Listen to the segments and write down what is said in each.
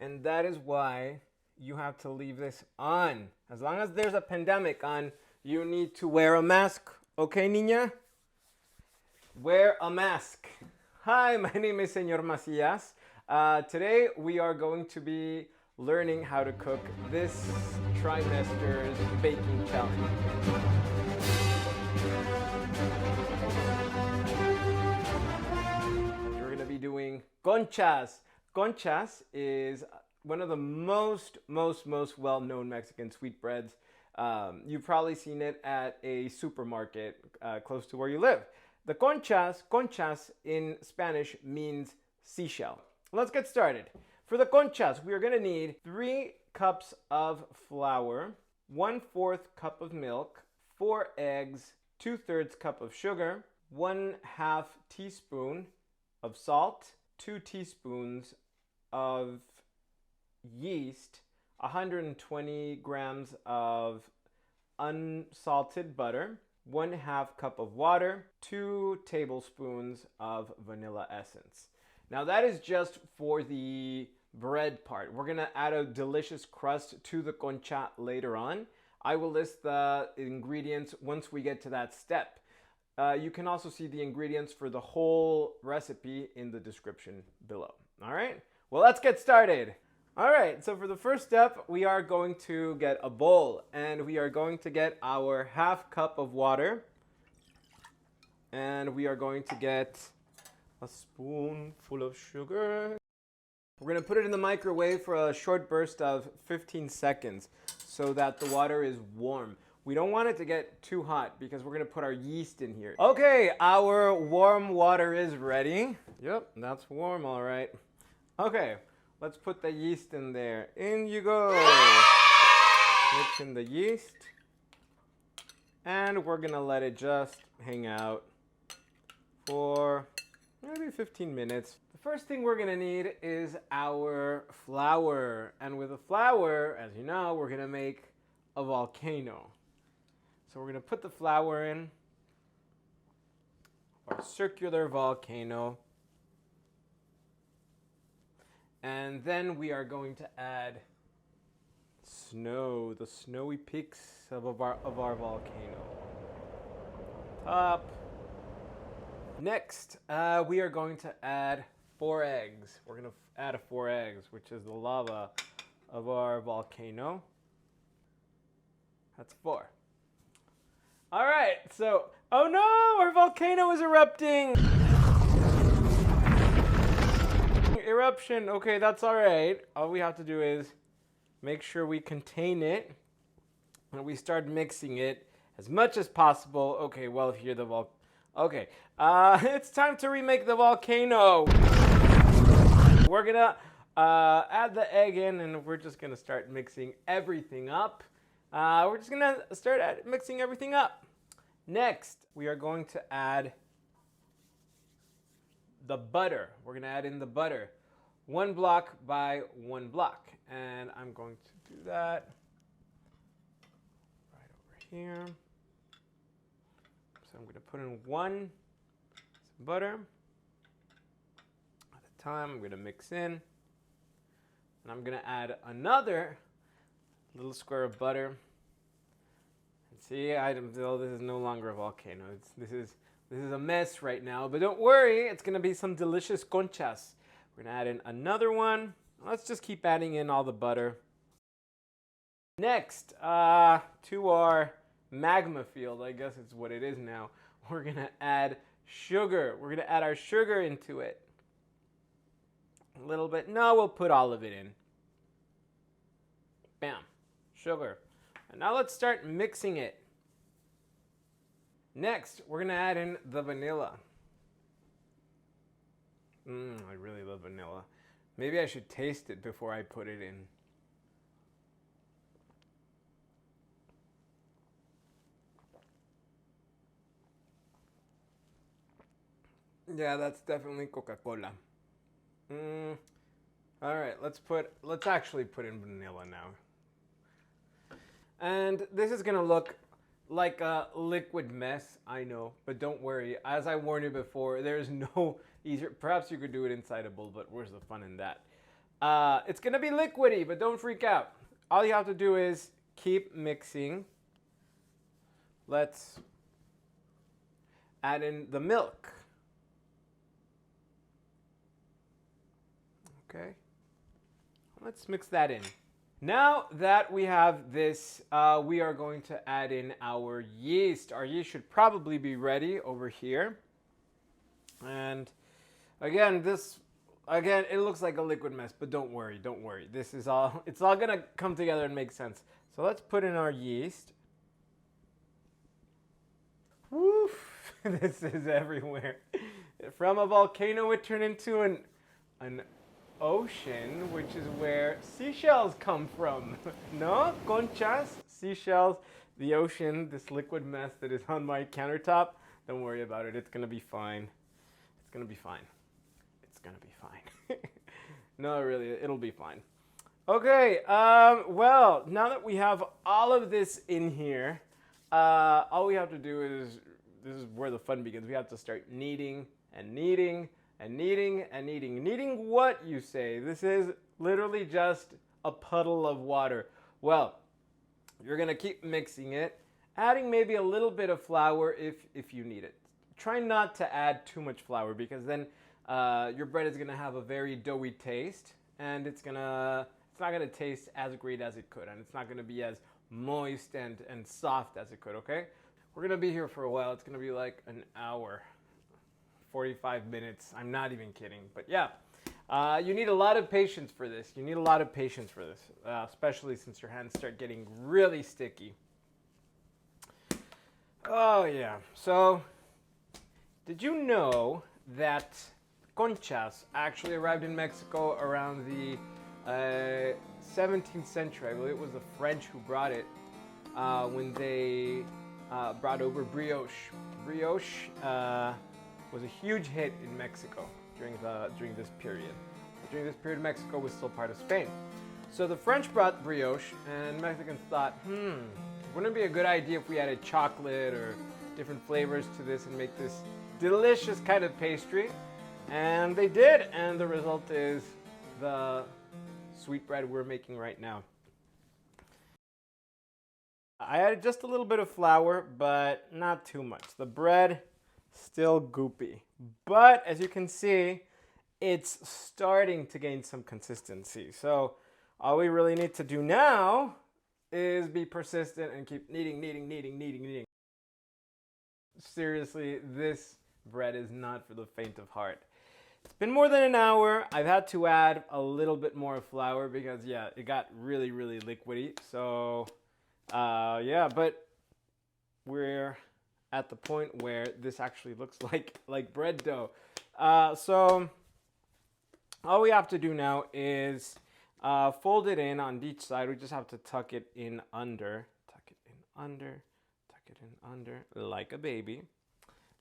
And that is why you have to leave this on. As long as there's a pandemic on, you need to wear a mask. Okay, niña? Wear a mask. Hi, my name is Señor Macías. Today we are going to be learning how to cook this trimester's baking challenge. We're going to be doing conchas. Conchas is one of the most well-known Mexican sweetbreads. You've probably seen it at a supermarket close to where you live. The conchas in Spanish means seashell. Let's get started. For the conchas, we are going to need 3 cups of flour, 1/4 cup of milk, 4 eggs, 2/3 cup of sugar, 1/2 teaspoon of salt, 2 teaspoons of yeast, 120 grams of unsalted butter, 1/2 cup of water, 2 tablespoons of vanilla essence. Now that is just for the bread part. We're gonna add a delicious crust to the concha later on. I will list the ingredients once we get to that step. You can also see the ingredients for the whole recipe in the description below. All right, well, let's get started. All right, so for the first step, we are going to get a bowl and we are going to get our 1/2 cup of water and we are going to get a spoonful of sugar. We're going to put it in the microwave for a short burst of 15 seconds so that the water is warm. We don't want it to get too hot because we're going to put our yeast in here. Okay, our warm water is ready. Yep, that's warm, all right. Okay. Let's put the yeast in there. In you go. Mix in the yeast. And we're gonna let it just hang out for maybe 15 minutes. The first thing we're gonna need is our flour. And with the flour, as you know, we're gonna make a volcano. So we're gonna put the flour in our circular volcano. And then we are going to add snow, the snowy peaks of our volcano. Top. Next, we are going to add 4 eggs. We're going to add 4 eggs, which is the lava of our volcano. That's 4. All right, so, oh no, our volcano is erupting. Eruption. Okay, that's all right. All we have to do is make sure we contain it and we start mixing it as much as possible. Okay, well, here the okay, it's time to remake the volcano. We're gonna add the egg in and we're just gonna start mixing everything up. We're just gonna start mixing everything up. Next, we are going to add the butter. We're gonna add in the butter. 1 block by 1 block. And I'm going to do that right over here. So I'm gonna put in 1 butter at a time. I'm gonna mix in. And I'm gonna add another little square of butter. And see, this is no longer a volcano. This is a mess right now, but don't worry, it's gonna be some delicious conchas. We're gonna add in another one. Let's just keep adding in all the butter. Next, to our magma field, I guess it's what it is now, we're gonna add sugar. We're gonna add our sugar into it. A little bit, no, we'll put all of it in. Bam, sugar. And now let's start mixing it. Next, we're gonna add in the vanilla. I really love vanilla. Maybe I should taste it before I put it in. Yeah, that's definitely Coca-Cola. All right, let's actually put in vanilla now. And this is gonna look like a liquid mess, I know, but don't worry. As I warned you before, there's no easier. Perhaps you could do it inside a bowl, but where's the fun in that? It's gonna be liquidy, but don't freak out. All you have to do is keep mixing. Let's add in the milk. Okay, let's mix that in. Now that we have this, we are going to add in our yeast. Our yeast should probably be ready over here. And again, it looks like a liquid mess, but don't worry, don't worry. It's all gonna come together and make sense. So let's put in our yeast. Woof, this is everywhere. From a volcano, it turned into an ocean, which is where seashells come from. No, Conchas, seashells, the ocean, this liquid mess that is on my countertop. Don't worry about it. It's gonna be fine. It's gonna be fine. It's gonna be fine. No, really, it'll be fine. Okay, well, now that we have all of this in here, all we have to do is, this is where the fun begins. We have to start kneading and kneading and kneading and kneading. Kneading what, you say? This is literally just a puddle of water. Well, you're gonna keep mixing it, adding maybe a little bit of flour if you need it. Try not to add too much flour, because then your bread is gonna have a very doughy taste, and it's not gonna taste as great as it could, and it's not gonna be as moist and soft as it could, okay? We're gonna be here for a while. It's gonna be like an hour. 45 minutes. I'm not even kidding. But yeah, you need a lot of patience for this. You need a lot of patience for this, especially since your hands start getting really sticky. Oh yeah. So, did you know that Conchas actually arrived in Mexico around the 17th century? I believe it was the French who brought it when they brought over brioche. Brioche was a huge hit in Mexico during this period. During this period, Mexico was still part of Spain. So the French brought brioche, and Mexicans thought, wouldn't it be a good idea if we added chocolate or different flavors to this and make this delicious kind of pastry? And they did, and the result is the sweetbread we're making right now. I added just a little bit of flour, but not too much. The bread still goopy, but as you can see, it's starting to gain some consistency. So all we really need to do now is be persistent and keep kneading. Seriously, this bread is not for the faint of heart. It's been more than an hour. I've had to add a little bit more flour because yeah, it got really liquidy. So yeah, but we're at the point where this actually looks like bread dough. So all we have to do now is fold it in on each side. We just have to tuck it in under, like a baby.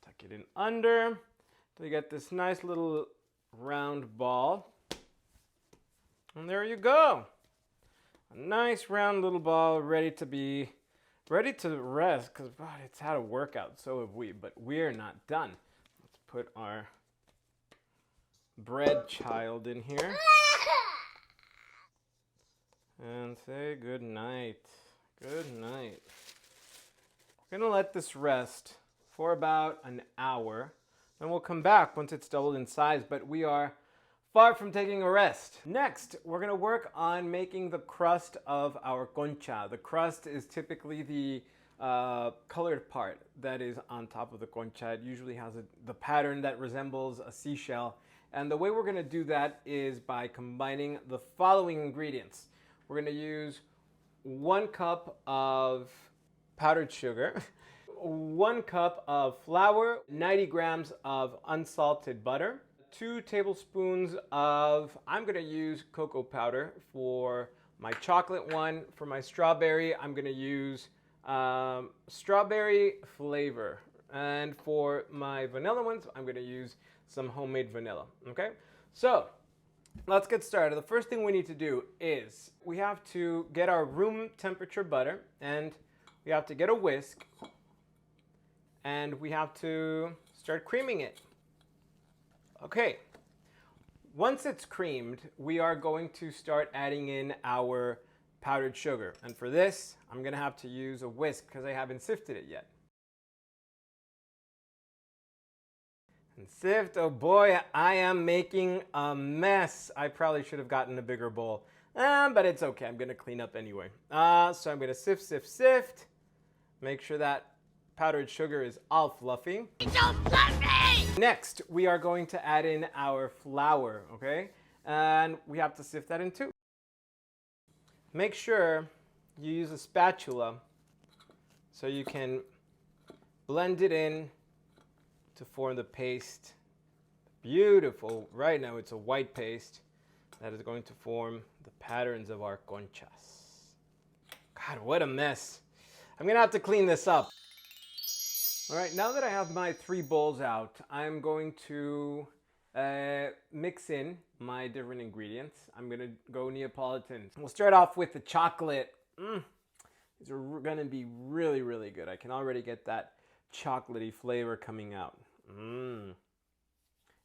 Tuck it in under till you get this nice little round ball. And there you go. A nice round little ball ready to rest, because it's had a workout, so have we, but we're not done. Let's put our bread child in here and say good night. Good night. We're gonna let this rest for about an hour, and we'll come back once it's doubled in size, but we are far from taking a rest. Next, we're gonna work on making the crust of our concha. The crust is typically the colored part that is on top of the concha. It usually has the pattern that resembles a seashell. And the way we're gonna do that is by combining the following ingredients. We're gonna use 1 cup of powdered sugar, 1 cup of flour, 90 grams of unsalted butter, 2 tablespoons of, I'm gonna use cocoa powder for my chocolate one. For my strawberry, I'm gonna use strawberry flavor. And for my vanilla ones, I'm gonna use some homemade vanilla, okay? So, let's get started. The first thing we need to do is we have to get our room temperature butter, and we have to get a whisk, and we have to start creaming it. Okay, Once it's creamed, we are going to start adding in our powdered sugar. And for this, I'm gonna have to use a whisk because I haven't sifted it yet. And sift, oh boy, I am making a mess. I probably should have gotten a bigger bowl, but it's okay. I'm gonna clean up anyway. So I'm gonna sift, sift, sift. Make sure that powdered sugar is all fluffy. It's so fluffy! Next, we are going to add in our flour, okay? And we have to sift that in too. Make sure you use a spatula so you can blend it in to form the paste. Beautiful. Right now it's a white paste that is going to form the patterns of our conchas. God, what a mess. I'm gonna have to clean this up. All right, now that I have my 3 bowls out, I'm going to mix in my different ingredients. I'm gonna go Neapolitan. We'll start off with the chocolate. These are gonna be really, really good. I can already get that chocolatey flavor coming out.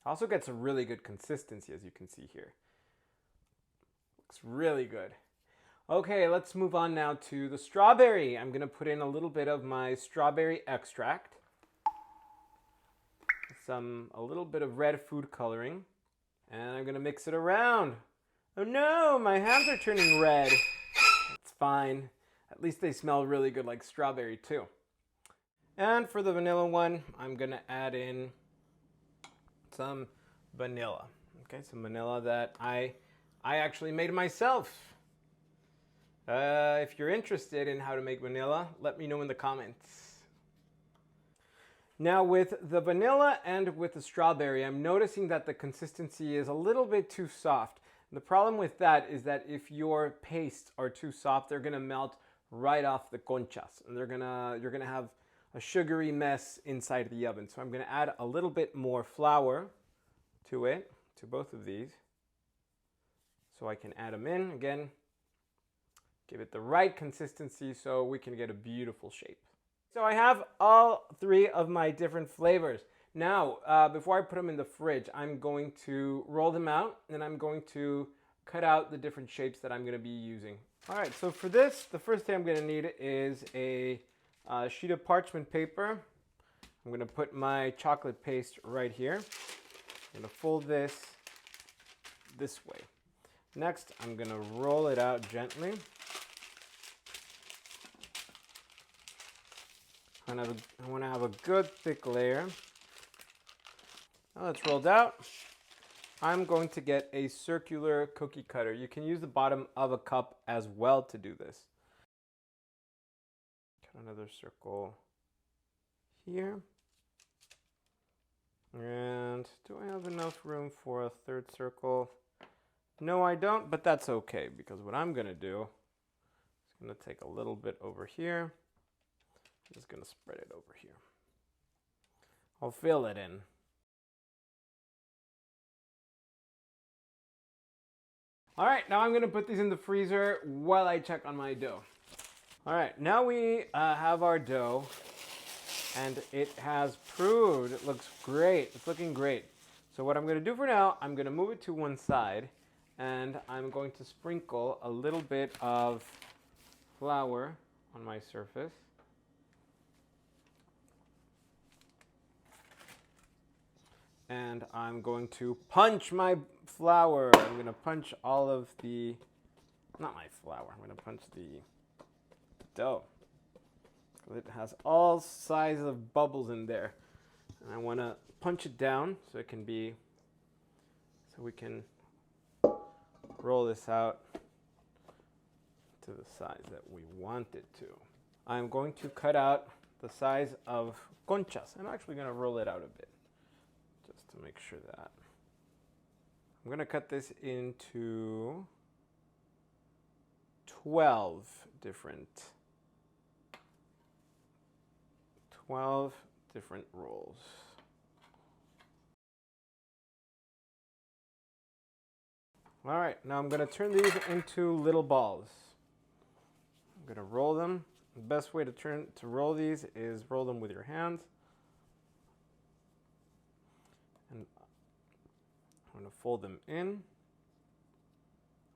Also gets a really good consistency, as you can see here. Looks really good. Okay, let's move on now to the strawberry. I'm gonna put in a little bit of my strawberry extract, a little bit of red food coloring, and I'm gonna mix it around. Oh no, my hands are turning red. It's fine. At least they smell really good like strawberry too. And for the vanilla one, I'm gonna add in some vanilla. Okay, some vanilla that I actually made myself. If you're interested in how to make vanilla, let me know in the comments. Now with the vanilla and with the strawberry, I'm noticing that the consistency is a little bit too soft. And the problem with that is that if your pastes are too soft, they're gonna melt right off the conchas, and you're gonna have a sugary mess inside the oven. So I'm gonna add a little bit more flour to it, to both of these, so I can add them in again. Give it the right consistency so we can get a beautiful shape. So I have all 3 of my different flavors. Now, before I put them in the fridge, I'm going to roll them out and I'm going to cut out the different shapes that I'm gonna be using. All right, so for this, the first thing I'm gonna need is a sheet of parchment paper. I'm gonna put my chocolate paste right here. I'm gonna fold this way. Next, I'm gonna roll it out gently. I want to have a good thick layer. Now that's rolled out. I'm going to get a circular cookie cutter. You can use the bottom of a cup as well to do this. Cut another circle here. And do I have enough room for a 3rd circle? No, I don't, but that's okay, because what I'm going to do is going to take a little bit over here. I'm just going to spread it over here. I'll fill it in. All right, now I'm going to put these in the freezer while I check on my dough. All right, now we have our dough, and it has proved. It looks great. It's looking great. So what I'm going to do for now, I'm going to move it to one side, and I'm going to sprinkle a little bit of flour on my surface. And I'm going to punch my flour. I'm going to punch all of the, not my flour, I'm going to punch the dough. It has all sizes of bubbles in there. And I want to punch it down so it can be, so we can roll this out to the size that we want it to. I'm going to cut out the size of conchas. I'm actually going to roll it out a bit, just to make sure that. I'm going to cut this into 12 different rolls. All right, now I'm going to turn these into little balls. I'm going to roll them. The best way to roll these is roll them with your hands. And going to fold them in,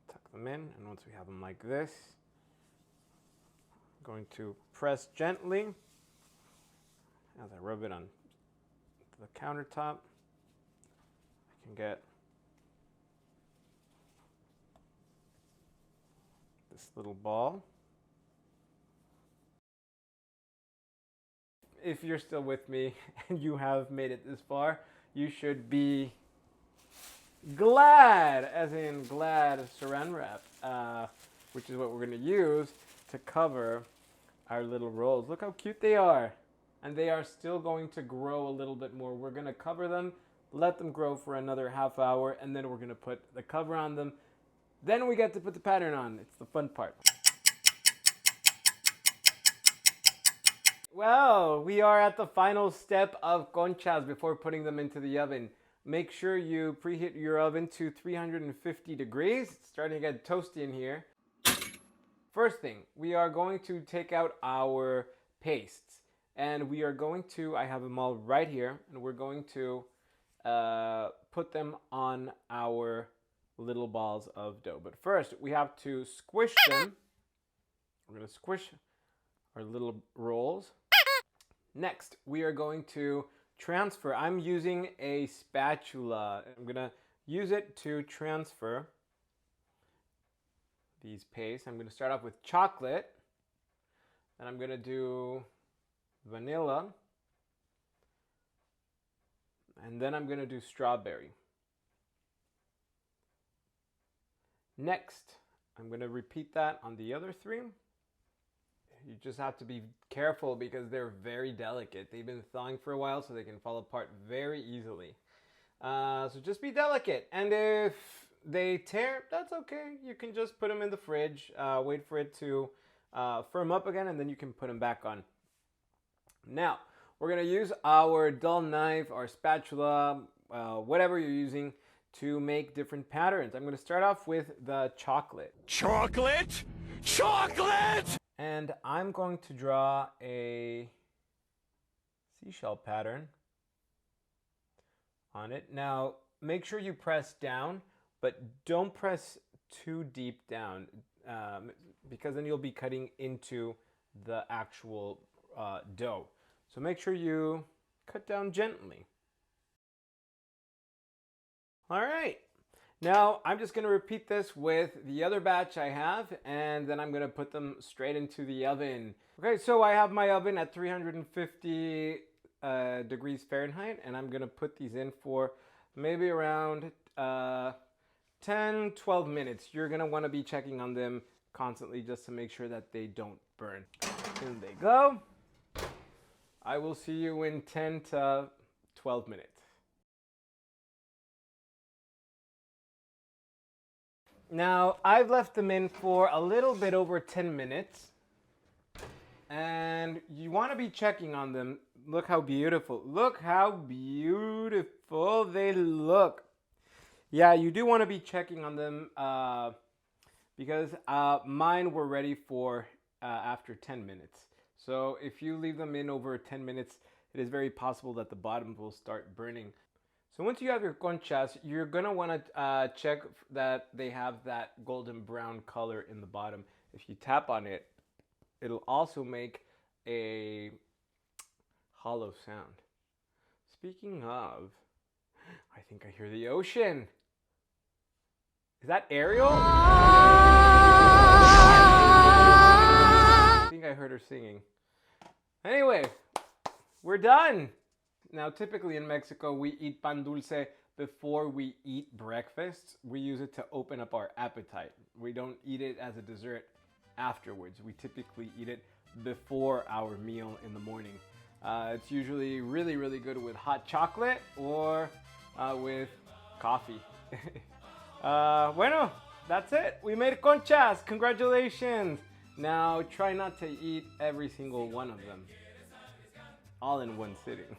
tuck them in, and once we have them like this, I'm going to press gently as I rub it on the countertop. I can get this little ball. If you're still with me and you have made it this far, you should be glad, as in glad saran wrap, which is what we're going to use to cover our little rolls. Look how cute they are. And they are still going to grow a little bit more. We're going to cover them, let them grow for another half hour, and then we're going to put the cover on them. Then we get to put the pattern on. It's the fun part. Well, we are at the final step of conchas before putting them into the oven. Make sure you preheat your oven to 350 degrees. It's starting to get toasty in here. First thing, we are going to take out our pastes. And we are going to, I have them all right here, and we're going to put them on our little balls of dough. But first, we have to squish them. We're going to squish our little rolls. Next, we are going to transfer. I'm using a spatula. I'm going to use it to transfer these pastes. I'm going to start off with chocolate. And I'm going to do vanilla. And then I'm going to do strawberry. Next, I'm going to repeat that on the other three. You just have to be careful because they're very delicate. They've been thawing for a while, so they can fall apart very easily. So just be delicate. And if they tear, that's okay. You can just put them in the fridge, wait for it to firm up again, and then you can put them back on. Now, we're going to use our dull knife, our spatula, whatever you're using, to make different patterns. I'm going to start off with the chocolate. Chocolate? Chocolate! And I'm going to draw a seashell pattern on it. Now, make sure you press down, but don't press too deep down because then you'll be cutting into the actual dough. So make sure you cut down gently. All right. Now, I'm just going to repeat this with the other batch I have, and then I'm going to put them straight into the oven. Okay, so I have my oven at 350 degrees Fahrenheit, and I'm going to put these in for maybe around 10, 12 minutes. You're going to want to be checking on them constantly just to make sure that they don't burn. In they go. I will see you in 10 to 12 minutes. Now, I've left them in for a little bit over 10 minutes. And you want to be checking on them. Look how beautiful. Look how beautiful they look. Yeah, you do want to be checking on them because mine were ready for after 10 minutes. So if you leave them in over 10 minutes, it is very possible that the bottom will start burning. So once you have your conchas, you're going to want to check that they have that golden brown color in the bottom. If you tap on it, it'll also make a hollow sound. Speaking of, I think I hear the ocean. Is that Ariel? I think I heard her singing. Anyway, we're done. Now, typically in Mexico, we eat pan dulce before we eat breakfast. We use it to open up our appetite. We don't eat it as a dessert afterwards. We typically eat it before our meal in the morning. It's usually really, really good with hot chocolate or with coffee. Bueno, that's it. We made conchas. Congratulations. Now, try not to eat every single one of them all in one sitting.